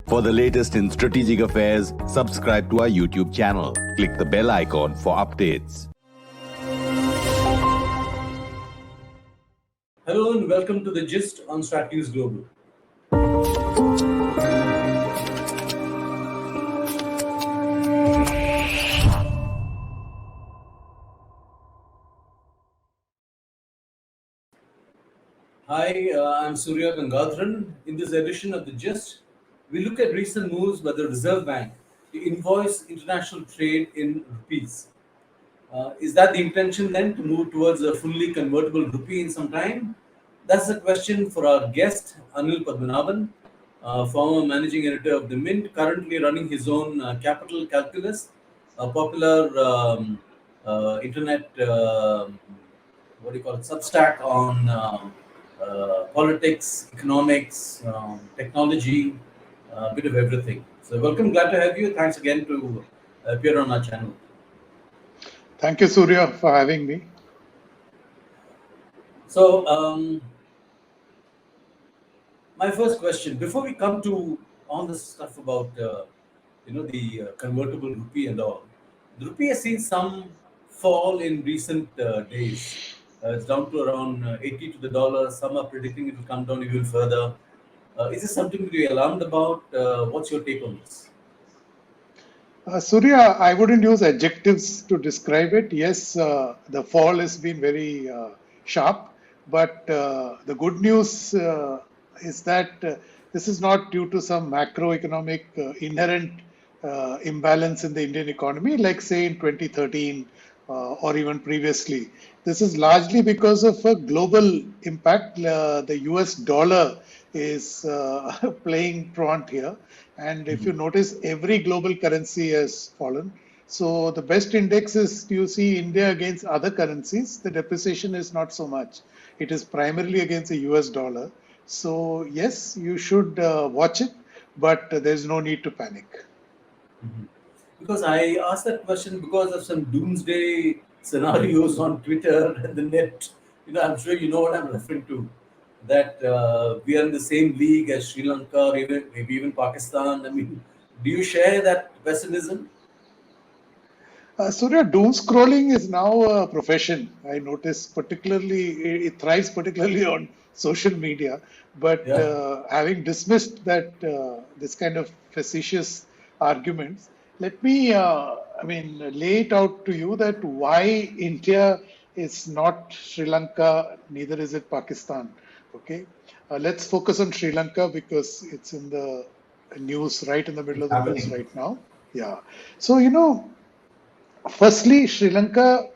For the latest in strategic affairs, subscribe to our YouTube channel. Click the bell icon for updates. Hello and welcome to the Gist on Strat News Global. Hi, I'm Surya Gangadharan. In this edition of the Gist, we look at recent moves by the Reserve Bank to invoice international trade in rupees. Is that the intention then to move towards a fully convertible rupee in some time? That's the question for our guest, Anil Padmanabhan, former managing editor of The Mint, currently running his own Capital Calculus, a popular internet, what do you call it, substack on politics, economics, technology, a bit of everything. So, welcome, glad to have you. Thanks again to appear on our channel. Thank you, Surya, for having me. So, my first question, before we come to all this stuff about, the convertible rupee and all, the rupee has seen some fall in recent days. It's down to around 80 to the dollar. Some are predicting it will come down even further. Is this something to be alarmed about? What's your take on this? Surya, I wouldn't use adjectives to describe it. Yes, the fall has been very sharp, but the good news is that this is not due to some macroeconomic inherent imbalance in the Indian economy, like say in 2013 or even previously. This is largely because of a global impact. The US dollar is playing truant here. And if you notice, every global currency has fallen. So the best index is, you see India against other currencies, the depreciation is not so much. It is primarily against the US dollar. So yes, you should watch it, but there's no need to panic. Mm-hmm. Because I asked that question because of some doomsday scenarios on Twitter and the net. I'm sure you know what I'm referring to. That we are in the same league as Sri Lanka, or even maybe even Pakistan. I mean, do you share that pessimism? Surya, doom scrolling is now a profession. I notice particularly, it thrives particularly on social media. But Yeah. having dismissed that, this kind of facetious arguments, let me, lay it out to you that why India is not Sri Lanka, neither is it Pakistan. Okay, let's focus on Sri Lanka because it's in the news, right in the middle It's of the news happening. right now. Yeah. So, firstly, Sri Lanka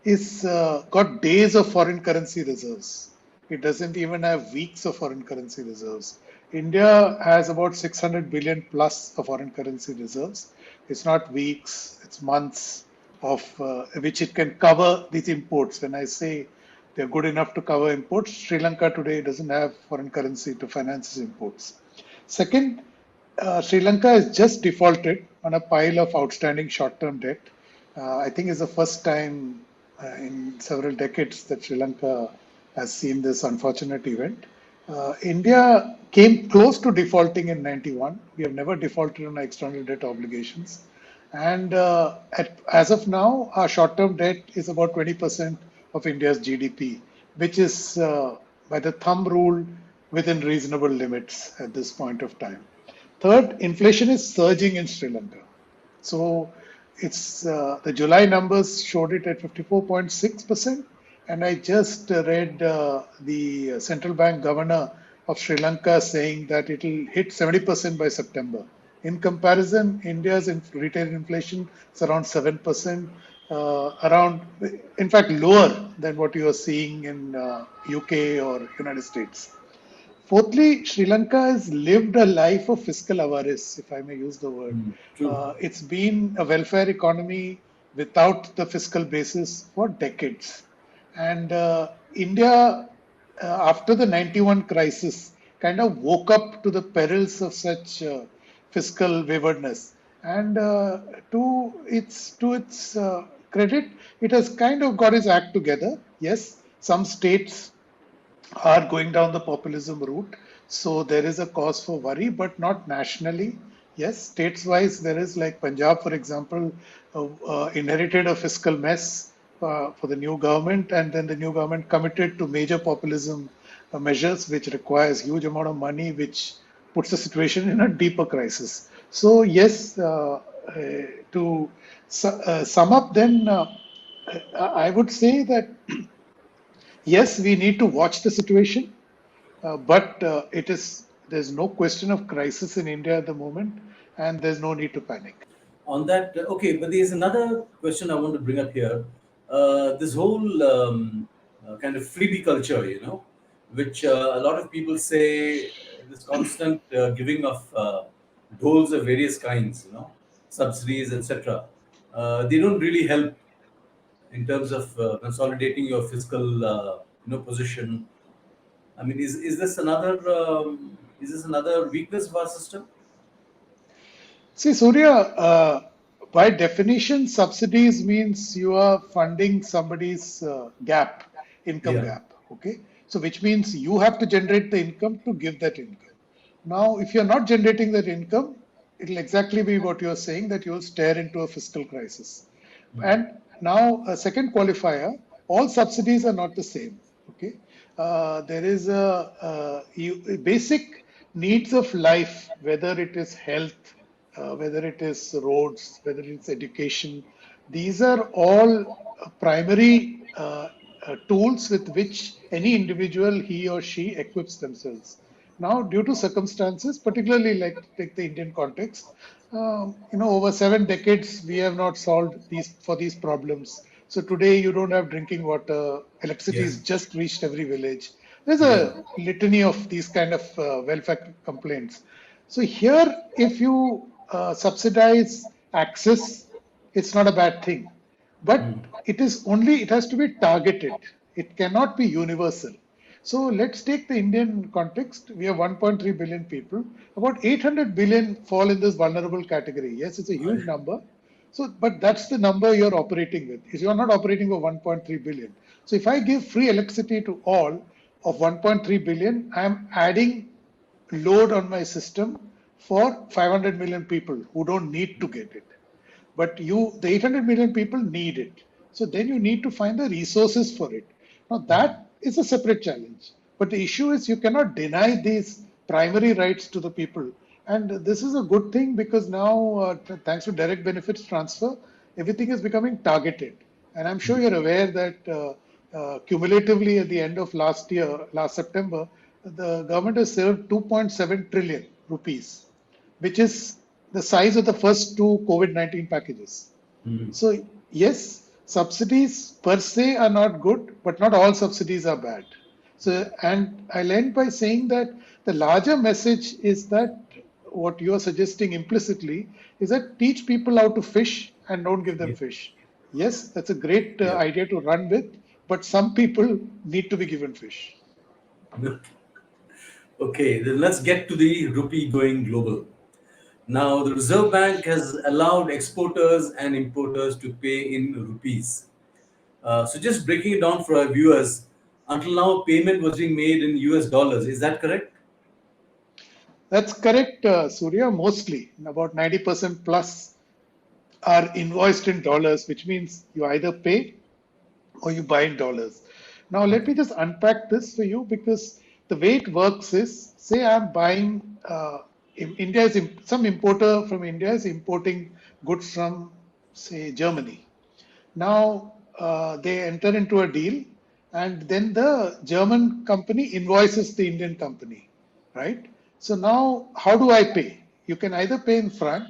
is got days of foreign currency reserves. It doesn't even have weeks of foreign currency reserves. India has about 600 billion plus of foreign currency reserves. It's not weeks, it's months of which it can cover these imports. When I say they're good enough to cover imports, Sri Lanka today doesn't have foreign currency to finance its imports. Second, Sri Lanka has just defaulted on a pile of outstanding short-term debt. I think it's the first time in several decades that Sri Lanka has seen this unfortunate event. India came close to defaulting in 91. We have never defaulted on our external debt obligations. And as of now, our short-term debt is about 20% of India's GDP, which is, by the thumb rule, within reasonable limits at this point of time. Third, inflation is surging in Sri Lanka. So it's the July numbers showed it at 54.6%. And I just read the central bank governor of Sri Lanka saying that it will hit 70% by September. In comparison, India's retail inflation is around 7%, in fact, lower than what you are seeing in UK or United States. Fourthly, Sri Lanka has lived a life of fiscal avarice, if I may use the word. True. It's been a welfare economy without the fiscal basis for decades. And India, after the 91 crisis, kind of woke up to the perils of such fiscal waywardness. And to its credit, it has kind of got its act together. Yes, some states are going down the populism route. So there is a cause for worry, but not nationally. Yes, states-wise, there is like Punjab, for example, inherited a fiscal mess for the new government, and then the new government committed to major populism measures, which requires huge amount of money, which puts the situation in a deeper crisis. So yes, to sum up, then I would say that yes, we need to watch the situation, but there's no question of crisis in India at the moment, and there's no need to panic. On that, okay, but there's another question I want to bring up here. This whole kind of freebie culture, which a lot of people say, this constant giving of doles of various kinds, subsidies, etc. They don't really help in terms of consolidating your fiscal, position. I mean, is this another weakness of our system? See, Surya, by definition, subsidies means you are funding somebody's income Yeah. gap. Okay, so which means you have to generate the income to give that income. Now, if you're not generating that income, it'll exactly be what you're saying, that you'll stare into a fiscal crisis. And now, a second qualifier: all subsidies are not the same. Okay, there is basic needs of life, whether it is health, whether it is roads, whether it's education. These are all primary tools with which any individual, he or she, equips themselves. Now, due to circumstances, particularly like take the Indian context, over 7 decades we have not solved these problems. So today you don't have drinking water, electricity Yeah. is just reached every village. There's Yeah. a litany of these kind of welfare complaints. So here, if you subsidize access, it's not a bad thing, but it has to be targeted. It cannot be universal. So let's take the Indian context. We have 1.3 billion people. About 800 billion fall in this vulnerable category. Yes, it's a huge number. So, but that's the number you're operating with. Is you're not operating with 1.3 billion. So if I give free electricity to all of 1.3 billion, I'm adding load on my system for 500 million people who don't need to get it. But the 800 million people need it. So then you need to find the resources for it. Now that is a separate challenge. But the issue is you cannot deny these primary rights to the people. And this is a good thing because now, thanks to direct benefits transfer, everything is becoming targeted. And I'm sure you're aware that cumulatively at the end of last September, the government has saved 2.7 trillion rupees, which is the size of the first two COVID-19 packages. So, yes, subsidies per se are not good, but not all subsidies are bad. So, and I'll end by saying that the larger message is that what you are suggesting implicitly is that teach people how to fish and don't give them Yeah. fish. Yes, that's a great Yeah. idea to run with, but some people need to be given fish. Okay, then let's get to the rupee going global. Now, the Reserve Bank has allowed exporters and importers to pay in rupees. So, just breaking it down for our viewers, until now, payment was being made in US dollars. Is that correct? That's correct, Surya. Mostly, about 90% plus are invoiced in dollars, which means you either pay or you buy in dollars. Now, let Okay. me just unpack this for you because the way it works is, say I'm buying, some importer from India is importing goods from, say, Germany. Now, they enter into a deal, and then the German company invoices the Indian company, right? So now, how do I pay? You can either pay in franc,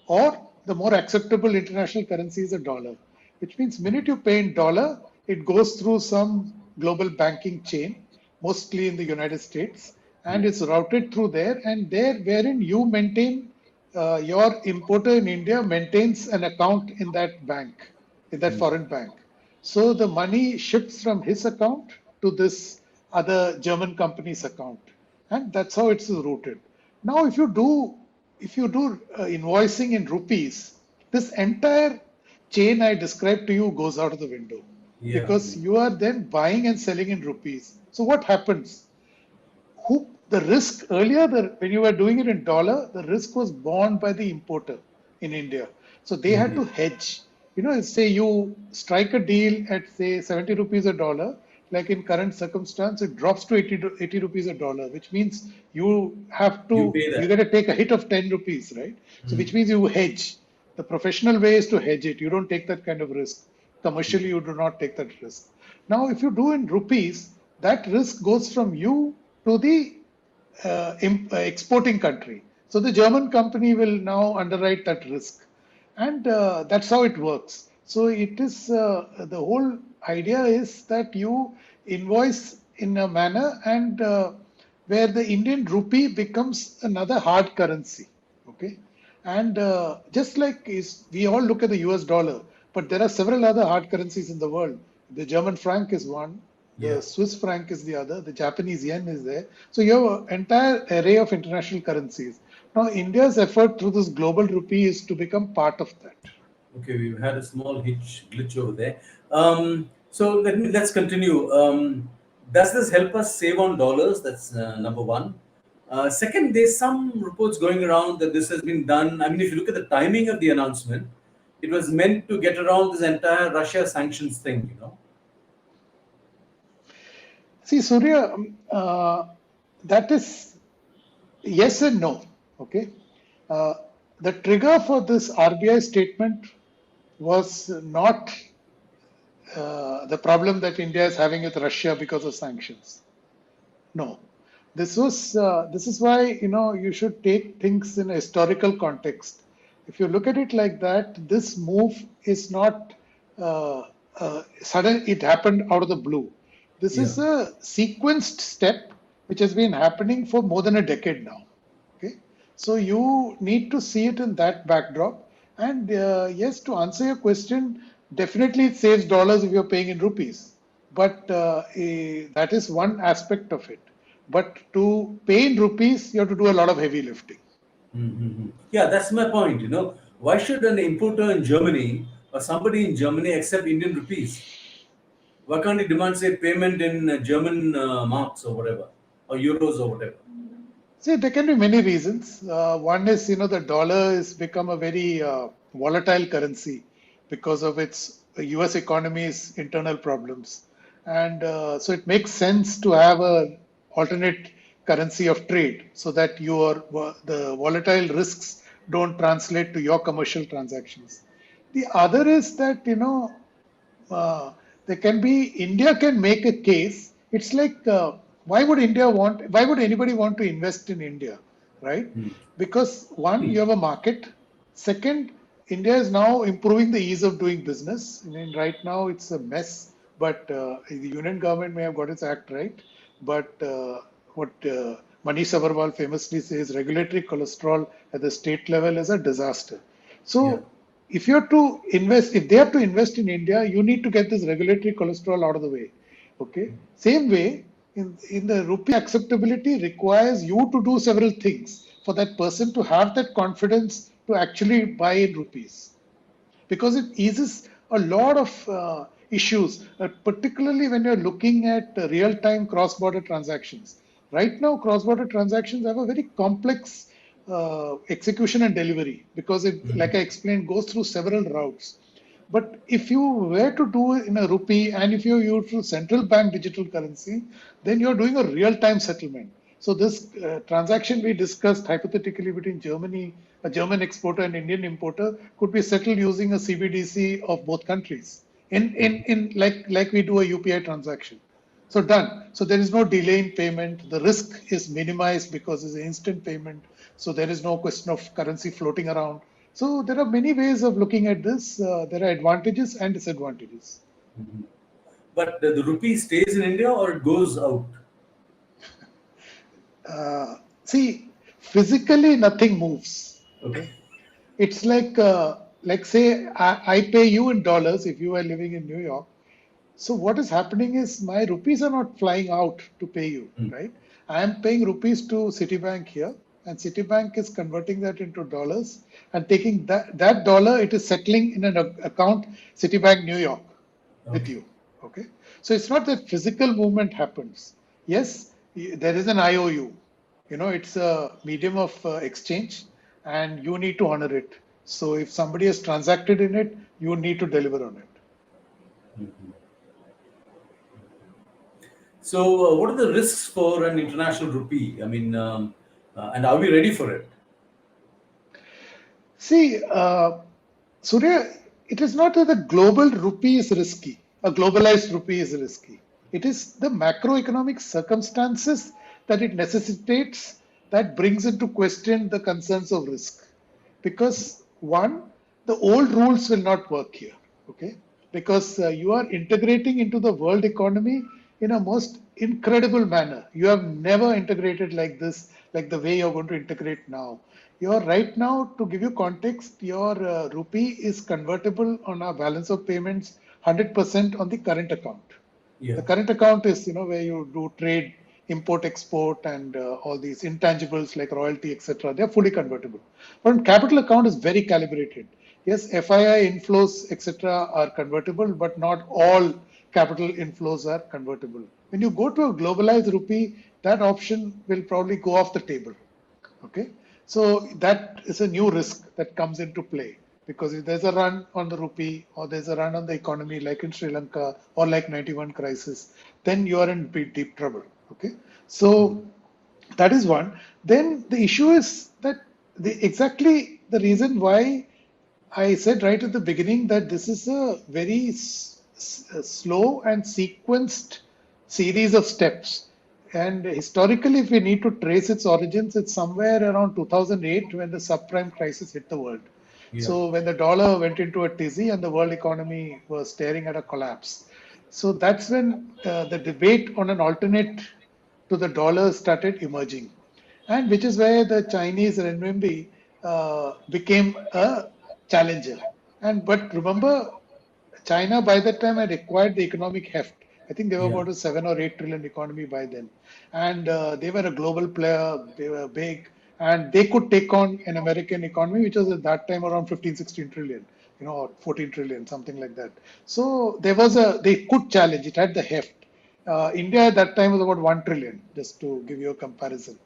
or the more acceptable international currency is a dollar, which means minute you pay in dollar, it goes through some global banking chain, mostly in the United States, and it's routed through there, and there wherein you maintain, your importer in India maintains an account in that bank, in that foreign bank. So the money shifts from his account to this other German company's account, and that's how it's routed. Now, if you do invoicing in rupees, this entire chain I described to you goes out of the window Yeah. because you are then buying and selling in rupees. So what happens? Who the risk earlier, when you were doing it in dollar, the risk was borne by the importer in India. So they had to hedge. Say you strike a deal at say 70 rupees a dollar, like in current circumstance, it drops to 80 rupees a dollar, which means You pay you that. got to take a hit of 10 rupees, right? So which means you hedge. The professional way is to hedge it. You don't take that kind of risk. Commercially, you do not take that risk. Now, if you do in rupees, that risk goes from you to the exporting country. So the German company will now underwrite that risk, and that's how it works. So it is the whole idea is that you invoice in a manner and where the Indian rupee becomes another hard currency. Okay, and just like we all look at the US dollar, but there are several other hard currencies in the world. The German franc is one, Yeah. the Swiss franc is the other, the Japanese yen is there. So you have an entire array of international currencies. Now, India's effort through this global rupee is to become part of that. Okay, we've had a small glitch over there. So let's continue. Does this help us save on dollars? That's number one. Second, there's some reports going around that this has been done. I mean, if you look at the timing of the announcement, it was meant to get around this entire Russia sanctions thing. See, Surya, that is yes and no. Okay. Uh, the trigger for this RBI statement was not the problem that India is having with Russia because of sanctions. No, this is why you should take things in a historical context. If you look at it like that, this move is not sudden. It happened out of the blue. This Yeah. is a sequenced step which has been happening for more than a decade now. Okay, so you need to see it in that backdrop. And yes, to answer your question, definitely it saves dollars if you're paying in rupees. But that is one aspect of it. But to pay in rupees, you have to do a lot of heavy lifting. Yeah, that's my point. Why should an importer in Germany or somebody in Germany accept Indian rupees? Why can't he demand, say, payment in German marks or whatever, or euros or whatever? See, there can be many reasons. One is, the dollar has become a very volatile currency because of its US economy's internal problems. And so it makes sense to have a alternate currency of trade so that the volatile risks don't translate to your commercial transactions. The other is that, uh, there can be India can make a case. It's like why would anybody want to invest in India, right? Because one, you have a market. Second, India is now improving the ease of doing business. I mean, right now it's a mess, but the union government may have got its act right. But what Manish Agarwal famously says, regulatory cholesterol at the state level is a disaster. Yeah. So if you have to invest, if they have to invest in India, you need to get this regulatory cholesterol out of the way. Okay. Same way, in the rupee acceptability requires you to do several things for that person to have that confidence to actually buy in rupees because it eases a lot of issues, particularly when you're looking at real-time cross-border transactions. Right now, cross-border transactions have a very complex execution and delivery because it, like I explained, goes through several routes. But if you were to do it in a rupee and if you use central bank digital currency, then you're doing a real-time settlement. So this transaction we discussed hypothetically between Germany, a German exporter and Indian importer, could be settled using a CBDC of both countries in like we do a UPI transaction. So done. So there is no delay in payment. The risk is minimized because it's an instant payment. So there is no question of currency floating around. So there are many ways of looking at this. There are advantages and disadvantages. But the rupee stays in India or it goes out? See, physically nothing moves. Okay. It's like say I pay you in dollars if you are living in New York. So what is happening is my rupees are not flying out to pay you, right? I am paying rupees to Citibank here, and Citibank is converting that into dollars and taking that dollar. It is settling in an account Citibank New York with Okay. you. Okay, so it's not that physical movement happens. Yes, there is an IOU. It's a medium of exchange, and you need to honor it. So if somebody has transacted in it, you need to deliver on it. So, what are the risks for an international rupee? I mean, and are we ready for it? See, Surya, it is not that the global rupee is risky, a globalized rupee is risky. It is the macroeconomic circumstances that it necessitates that brings into question the concerns of risk. Because one, the old rules will not work here, okay? Because you are integrating into the world economy in a most incredible manner. You have never integrated like this, like the way you're going to integrate now. Your right now, to give you context, your rupee is convertible on our balance of payments 100% on the current account. Yeah. The current account is, where you do trade, import, export, and all these intangibles like royalty, etc. They're fully convertible. But capital account is very calibrated. Yes, FII inflows, etc. are convertible, but not all capital inflows are convertible. When you go to a globalized rupee, that option will probably go off the table. Okay, so that is a new risk that comes into play, because if there's a run on the rupee or there's a run on the economy like in Sri Lanka or like 91 crisis, then you are in deep trouble. Okay, so that is one. Then the issue is that exactly the reason why I said right at the beginning that this is a very slow and sequenced series of steps. And historically, if we need to trace its origins, it's somewhere around 2008 when the subprime crisis hit the world. Yeah. So when the dollar went into a tizzy and the world economy was staring at a collapse. So that's when the debate on an alternate to the dollar started emerging, and which is where the Chinese renminbi became a challenger. And but remember, China by that time had acquired the economic heft. I think they were Yeah. about a 7 or 8 trillion economy by then, and they were a global player. They were big, and they could take on an American economy, which was at that time around 15, 16 trillion, or 14 trillion, something like that. So they could challenge. It had the heft. India at that time was about 1 trillion, just to give you a comparison.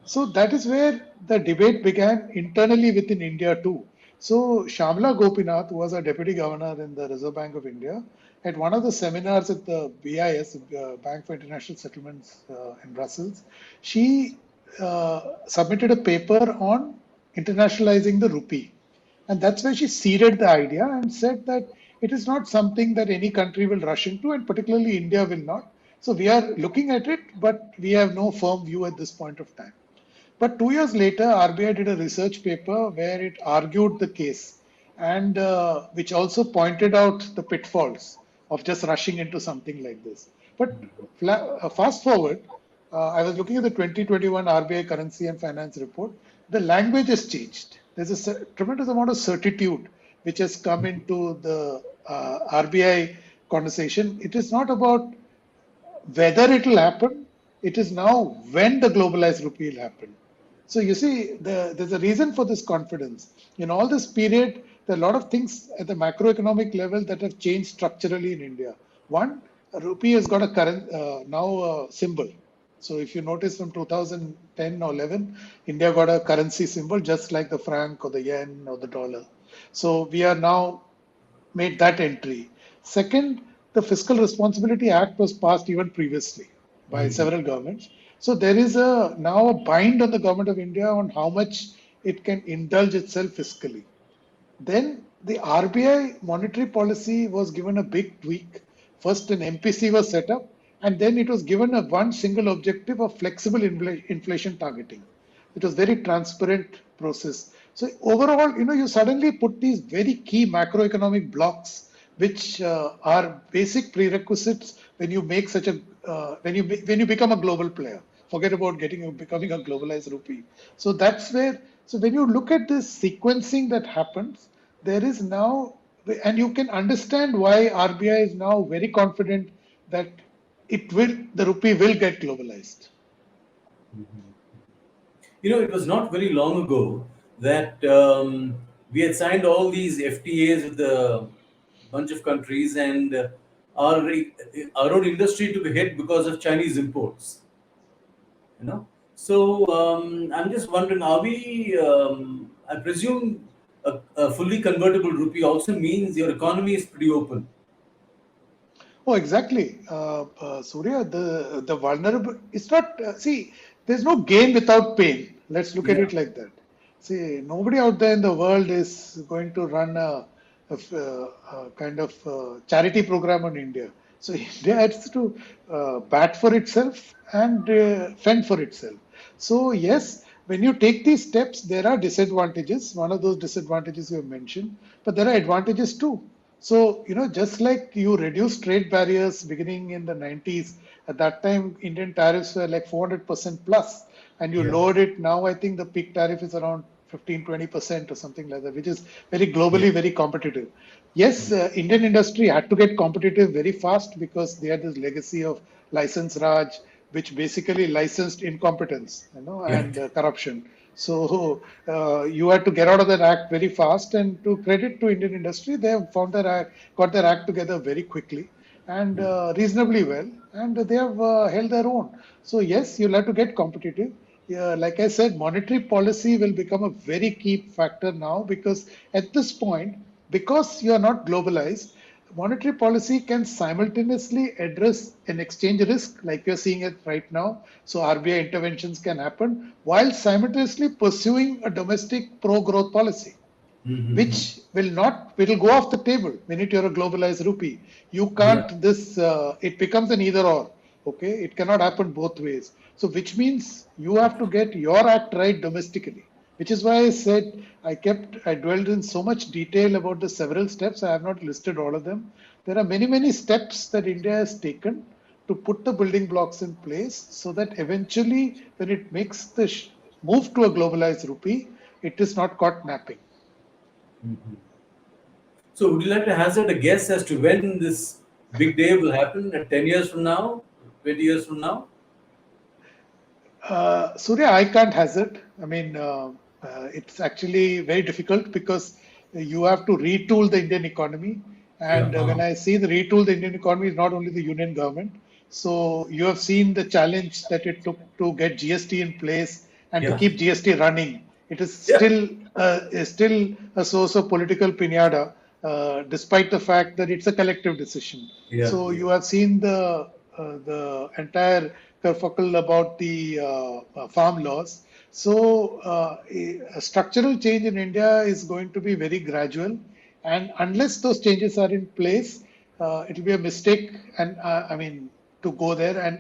So that is where the debate began internally within India too. So Shamla Gopinath, who was a deputy governor in the Reserve Bank of India, at one of the seminars at the BIS, Bank for International Settlements in Brussels, she submitted a paper on internationalizing the rupee. And that's where she seeded the idea and said that it is not something that any country will rush into, and particularly India will not. So we are looking at it, but we have no firm view at this point of time. But 2 years later, RBI did a research paper where it argued the case, and which also pointed out the pitfalls of just rushing into something like this. But fast forward, I was looking at the 2021 RBI Currency and Finance Report. The language has changed. There's a tremendous amount of certitude which has come into the RBI conversation. It is not about whether it will happen, it is now when the globalized rupee will happen. So you see, there's a reason for this confidence. In all this period, there are a lot of things at the macroeconomic level that have changed structurally in India. One, rupee has got a current now a symbol. So if you notice from 2010 or 11, India got a currency symbol just like the franc or the yen or the dollar. So we are now made that entry. Second, the Fiscal Responsibility Act was passed even previously by several governments. So there is now a bind on the government of India on how much it can indulge itself fiscally. Then the RBI monetary policy was given a big tweak. First, an MPC was set up, and then it was given a one single objective of flexible inflation targeting. It was very transparent process. So overall, you suddenly put these very key macroeconomic blocks, which are basic prerequisites when you make such a when you become a global player. Forget about becoming a globalized rupee. So that's where. So when you look at this sequencing that happens, there is now, and you can understand why RBI is now very confident that the rupee will get globalized. It was not very long ago that we had signed all these FTAs with a bunch of countries, and our own industry took a hit because of Chinese imports. You know, So I'm just wondering, are we? I presume a fully convertible rupee also means your economy is pretty open. Oh, exactly. Surya, the vulnerable, it's not, see, there's no gain without pain. Let's look at Yeah. it like that. See, nobody out there in the world is going to run a kind of charity program on India. So India has to bat for itself and fend for itself. So yes, when you take these steps, there are disadvantages. One of those disadvantages you have mentioned, but there are advantages too. So, just like you reduced trade barriers beginning in the 90s, at that time, Indian tariffs were like 400% plus, and you Yeah. lowered it. Now, I think the peak tariff is around 15-20% or something like that, which is very Yeah. globally very competitive. Yes, Indian industry had to get competitive very fast because they had this legacy of license Raj, which basically licensed incompetence, Yeah. and corruption. So you had to get out of that act very fast. And to credit to Indian industry, they have found their act, got their act together very quickly and reasonably well, and they have held their own. So yes, you'll have to get competitive. Yeah, like I said, monetary policy will become a very key factor now because at this point, because you are not globalized, monetary policy can simultaneously address an exchange risk like you're seeing it right now. So RBI interventions can happen while simultaneously pursuing a domestic pro-growth policy, Mm-hmm. which will go off the table minute you're a globalized rupee. You Yeah. can't this it becomes an either or. Okay, it cannot happen both ways. So which means you have to get your act right domestically. Which is why I said I dwelled in so much detail about the several steps. I have not listed all of them. There are many steps that India has taken to put the building blocks in place so that eventually, when it makes the move to a globalized rupee, it is not caught napping. So would you like to hazard a guess as to when this big day will happen? At 10 years from now, 20 years from now? Surya, I can't hazard. I mean, it's actually very difficult because you have to retool the Indian economy. Yeah. And when I see the retool the Indian economy, is not only the union government. So you have seen the challenge that it took to get GST in place and to Yeah. keep GST running. It Yeah. is still a source of political pinata, despite the fact that it's a collective decision. Yeah. So Yeah. you have seen the entire kerfuffle about the farm laws. So a structural change in India is going to be very gradual, and unless those changes are in place, it will be a mistake. And I mean, to go there, and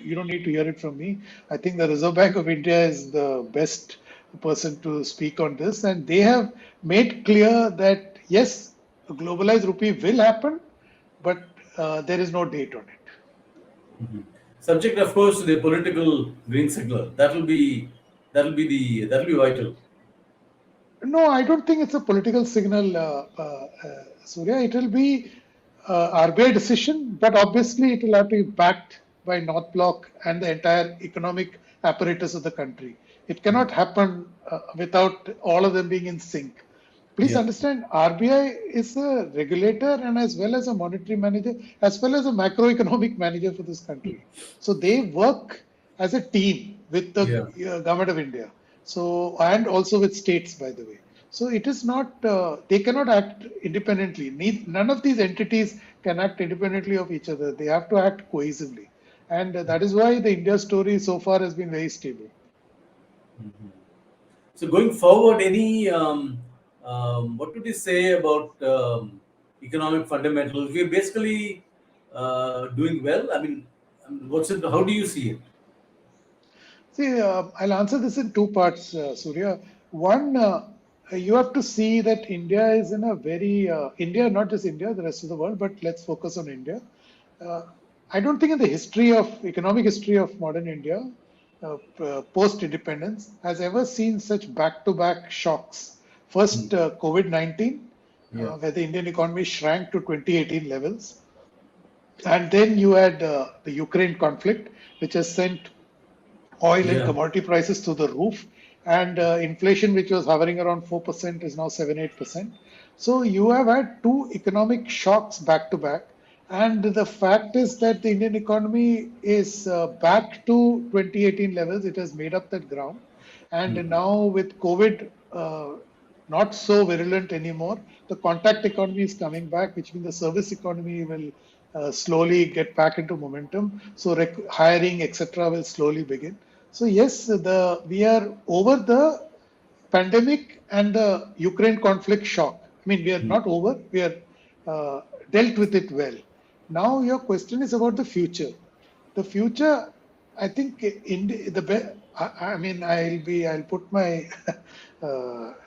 you don't need to hear it from me. I think the Reserve Bank of India is the best person to speak on this, and they have made clear that yes, a globalized rupee will happen, but there is no date on it. Subject, of course, to the political green signal. That'll be vital. No, I don't think it's a political signal, Surya. It will be RBI decision, but obviously it will have to be backed by North Bloc and the entire economic apparatus of the country. It cannot happen without all of them being in sync. Please Yeah. understand, RBI is a regulator and as well as a monetary manager, as well as a macroeconomic manager for this country. So they work as a team with the Yeah. government of India. So and also with states, by the way. So it is not they cannot act independently. None of these entities can act independently of each other. They have to act cohesively, and that is why the India story so far has been very stable. So going forward, any what would you say about economic fundamentals? We're basically doing well. What's it? How do you see it? See, I'll answer this in two parts, Surya. One, you have to see that India is in a very India, not just India, the rest of the world, but let's focus on India. Uh, I don't think in the economic history of modern India, post-independence, has ever seen such back-to-back shocks. Hmm. First, COVID-19, Yeah. where the Indian economy shrank to 2018 levels, and then you had the Ukraine conflict, which has sent oil and Yeah. commodity prices through the roof, and inflation, which was hovering around 4%, is now 7-8%. So you have had two economic shocks back to back, And the fact is that the Indian economy is back to 2018 levels. It has made up that ground. And now with COVID not so virulent anymore, the contact economy is coming back, which means the service economy will slowly get back into momentum. So hiring, etc., will slowly begin. So yes, we are over the pandemic and the Ukraine conflict shock. I mean, we are not over, we are dealt with it well. Now, your question is about the future. The future, I think, I mean, I'll put my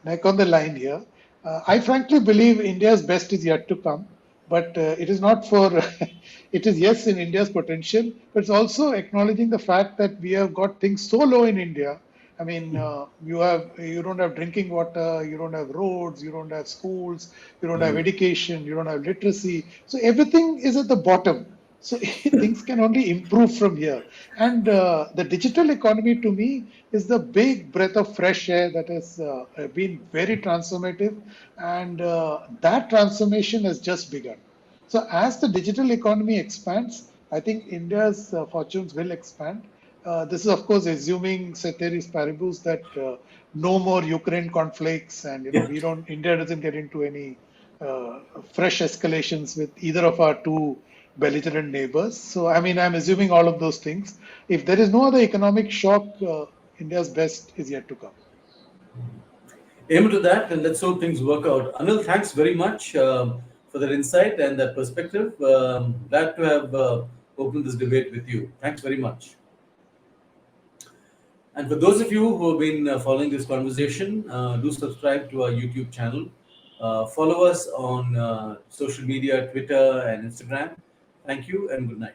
neck on the line here. I frankly believe India's best is yet to come, but it is not for, it is yes in India's potential, but it's also acknowledging the fact that we have got things so low in India. I mean, you don't have drinking water, you don't have roads, you don't have schools, you don't have education, you don't have literacy. So everything is at the bottom. So things can only improve from here. And the digital economy to me is the big breath of fresh air that has been very transformative. And that transformation has just begun. So as the digital economy expands, I think India's fortunes will expand. This is, of course, assuming ceteris paribus that no more Ukraine conflicts, and Yeah. India doesn't get into any fresh escalations with either of our two belligerent neighbors. So, I mean, I'm assuming all of those things. If there is no other economic shock, India's best is yet to come. Aim to that, and let's hope things work out. Anil, thanks very much for that insight and that perspective. Glad to have opened this debate with you. Thanks very much. And for those of you who have been following this conversation, do subscribe to our YouTube channel. Follow us on social media, Twitter and Instagram. Thank you and good night.